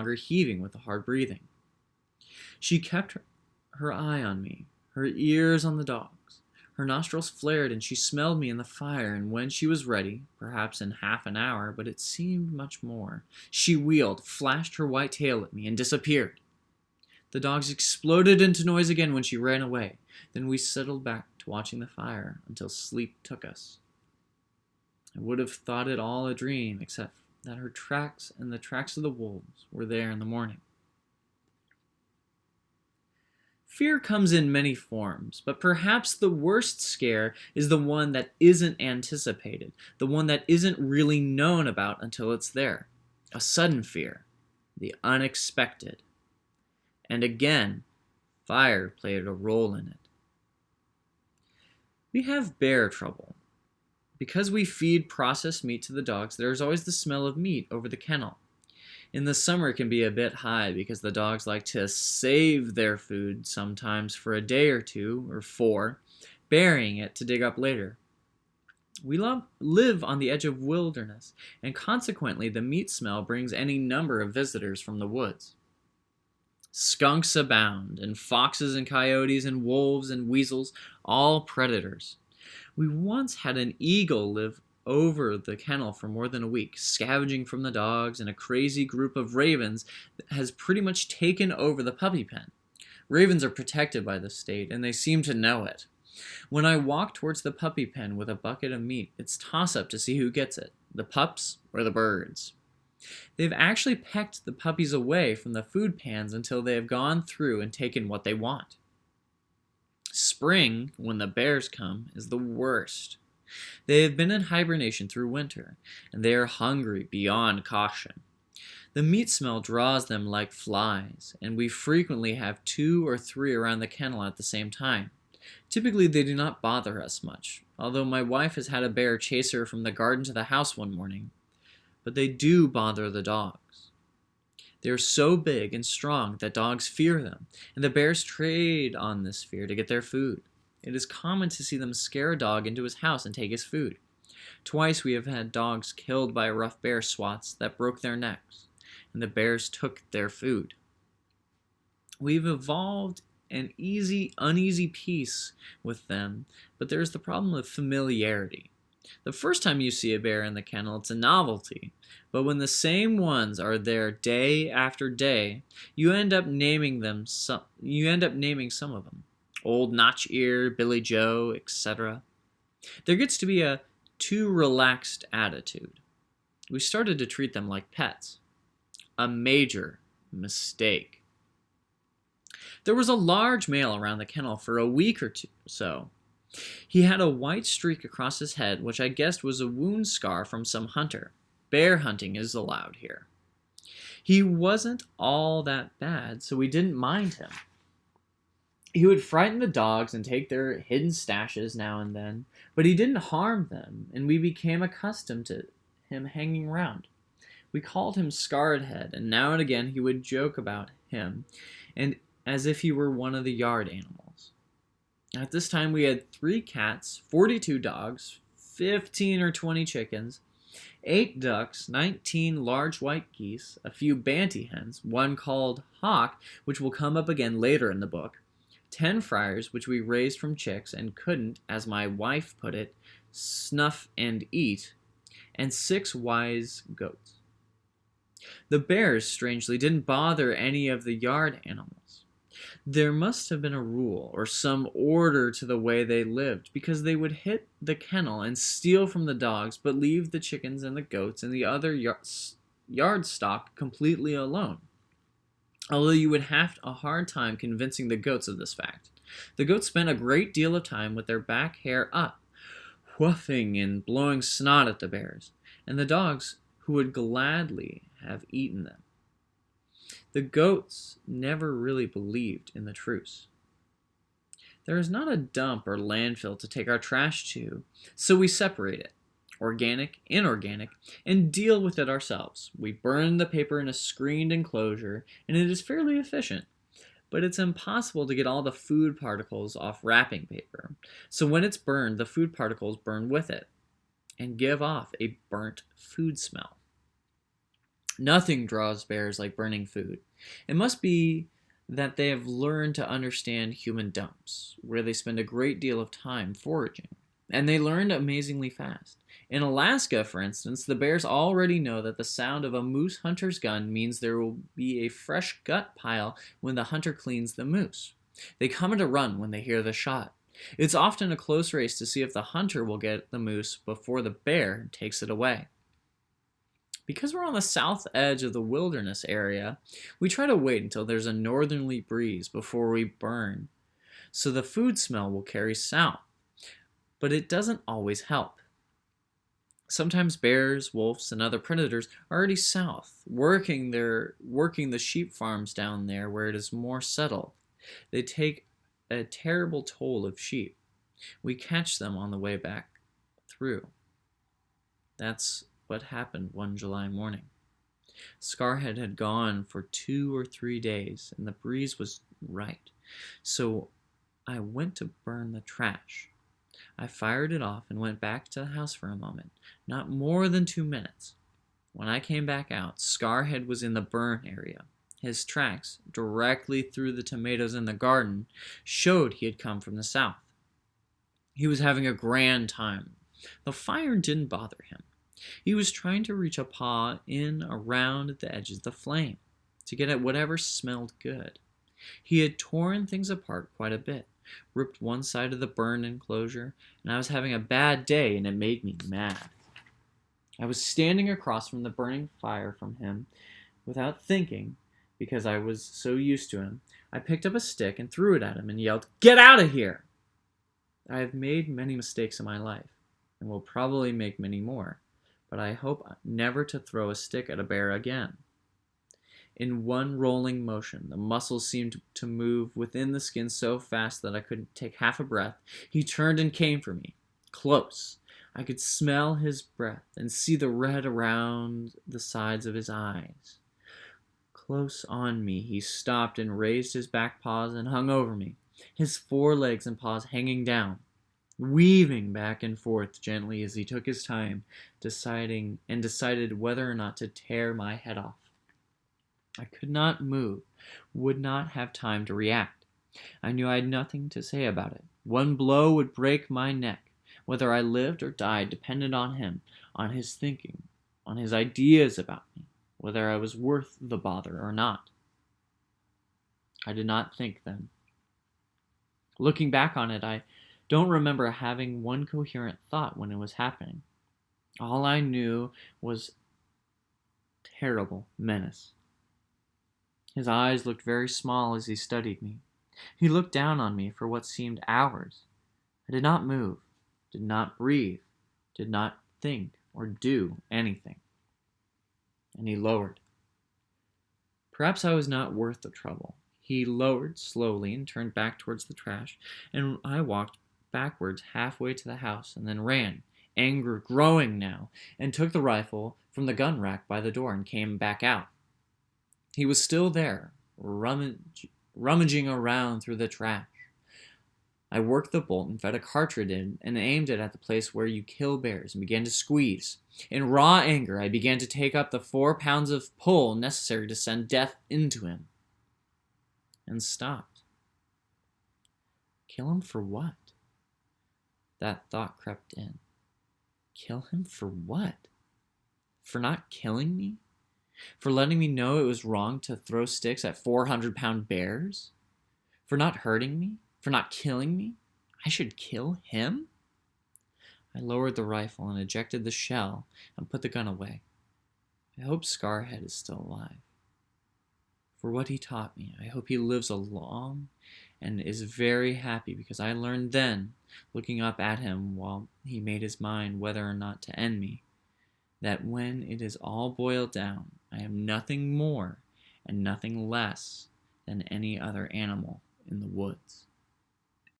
longer heaving with the hard breathing. She kept her eye on me, her ears on the dogs. Her nostrils flared, and she smelled me in the fire, and when she was ready, perhaps in half an hour, but it seemed much more, she wheeled, flashed her white tail at me, and disappeared. The dogs exploded into noise again when she ran away. Then we settled back to watching the fire until sleep took us. I would have thought it all a dream, except that her tracks and the tracks of the wolves were there in the morning. Fear comes in many forms, but perhaps the worst scare is the one that isn't anticipated, the one that isn't really known about until it's there. A sudden fear, the unexpected. And again, fire played a role in it. We have bear trouble. Because we feed processed meat to the dogs, there is always the smell of meat over the kennel. In the summer, it can be a bit high because the dogs like to save their food sometimes for a day or two or 4, burying it to dig up later. We live on the edge of wilderness, and consequently the meat smell brings any number of visitors from the woods. Skunks abound, and foxes and coyotes and wolves and weasels, all predators. We once had an eagle live over the kennel for more than a week, scavenging from the dogs, and a crazy group of ravens has pretty much taken over the puppy pen. Ravens are protected by the state, and they seem to know it. When I walk towards the puppy pen with a bucket of meat, it's toss-up to see who gets it, the pups or the birds. They've actually pecked the puppies away from the food pans until they have gone through and taken what they want. Spring, when the bears come, is the worst. They have been in hibernation through winter, and they are hungry beyond caution. The meat smell draws them like flies, and we frequently have 2 or 3 around the kennel at the same time. Typically, they do not bother us much, although my wife has had a bear chase her from the garden to the house one morning. But they do bother the dogs. They are so big and strong that dogs fear them, and the bears trade on this fear to get their food. It is common to see them scare a dog into his house and take his food. Twice we have had dogs killed by rough bear swats that broke their necks, and the bears took their food. We've evolved an uneasy peace with them, but there's the problem of familiarity. The first time you see a bear in the kennel, it's a novelty, but when the same ones are there day after day, you end up naming some of them. Old Notch Ear, Billy Joe, etc. There gets to be a too relaxed attitude. We started to treat them like pets. A major mistake. There was a large male around the kennel for a week or so. He had a white streak across his head, which I guessed was a wound scar from some hunter. Bear hunting is allowed here. He wasn't all that bad, so we didn't mind him. He would frighten the dogs and take their hidden stashes now and then, but he didn't harm them, and we became accustomed to him hanging around. We called him Scarred Head, and now and again he would joke about him, and as if he were one of the yard animals. At this time we had 3 cats, 42 dogs, 15 or 20 chickens, 8 ducks, 19 large white geese, a few banty hens, one called Hawk, which will come up again later in the book, 10 friars, which we raised from chicks and couldn't, as my wife put it, snuff and eat, and 6 wise goats. The bears, strangely, didn't bother any of the yard animals. There must have been a rule or some order to the way they lived, because they would hit the kennel and steal from the dogs, but leave the chickens and the goats and the other yard stock completely alone. Although you would have a hard time convincing the goats of this fact. The goats spent a great deal of time with their back hair up, whuffing and blowing snot at the bears, and the dogs who would gladly have eaten them. The goats never really believed in the truce. There is not a dump or landfill to take our trash to, so we separate it, organic, inorganic, and deal with it ourselves. We burn the paper in a screened enclosure, and it is fairly efficient, but it's impossible to get all the food particles off wrapping paper. So when it's burned, the food particles burn with it and give off a burnt food smell. Nothing draws bears like burning food. It must be that they have learned to understand human dumps, where they spend a great deal of time foraging. And they learned amazingly fast. In Alaska, for instance, the bears already know that the sound of a moose hunter's gun means there will be a fresh gut pile when the hunter cleans the moose. They come at a run when they hear the shot. It's often a close race to see if the hunter will get the moose before the bear takes it away. Because we're on the south edge of the wilderness area, we try to wait until there's a northerly breeze before we burn, so the food smell will carry south. But it doesn't always help. Sometimes bears, wolves, and other predators are already south, working the sheep farms down there where it is more settled. They take a terrible toll of sheep. We catch them on the way back through. That's what happened one July morning. Scarhead had gone for 2 or 3 days, and the breeze was right. So I went to burn the trash. I fired it off and went back to the house for a moment, not more than 2 minutes. When I came back out, Scarhead was in the burn area. His tracks, directly through the tomatoes in the garden, showed he had come from the south. He was having a grand time. The fire didn't bother him. He was trying to reach a paw in around the edges of the flame, to get at whatever smelled good. He had torn things apart quite a bit, ripped one side of the burned enclosure, and I was having a bad day, and it made me mad. I was standing across from the burning fire from him. Without thinking, because I was so used to him, I picked up a stick and threw it at him and yelled, "Get out of here!" I have made many mistakes in my life, and will probably make many more, but I hope never to throw a stick at a bear again. In one rolling motion, the muscles seemed to move within the skin so fast that I couldn't take half a breath. He turned and came for me, close. I could smell his breath and see the red around the sides of his eyes. Close on me, he stopped and raised his back paws and hung over me, his forelegs and paws hanging down, weaving back and forth gently as he took his time, decided whether or not to tear my head off. I could not move, would not have time to react. I knew I had nothing to say about it. One blow would break my neck. Whether I lived or died depended on him, on his thinking, on his ideas about me, whether I was worth the bother or not. I did not think then. Looking back on it, I don't remember having one coherent thought when it was happening. All I knew was terrible menace. His eyes looked very small as he studied me. He looked down on me for what seemed hours. I did not move, did not breathe, did not think or do anything. And he lowered. Perhaps I was not worth the trouble. He lowered slowly and turned back towards the trash, and I walked backwards halfway to the house and then ran, anger growing now, and took the rifle from the gun rack by the door and came back out. He was still there, rummaging around through the trash. I worked the bolt and fed a cartridge in and aimed it at the place where you kill bears and began to squeeze. In raw anger, I began to take up the 4 pounds of pull necessary to send death into him. And stopped. Kill him for what? That thought crept in. Kill him for what? For not killing me? For letting me know it was wrong to throw sticks at 400-pound bears? For not hurting me? For not killing me? I should kill him? I lowered the rifle and ejected the shell and put the gun away. I hope Scarhead is still alive. For what he taught me, I hope he lives along and is very happy, because I learned then, looking up at him while he made his mind whether or not to end me, that when it is all boiled down, I am nothing more and nothing less than any other animal in the woods.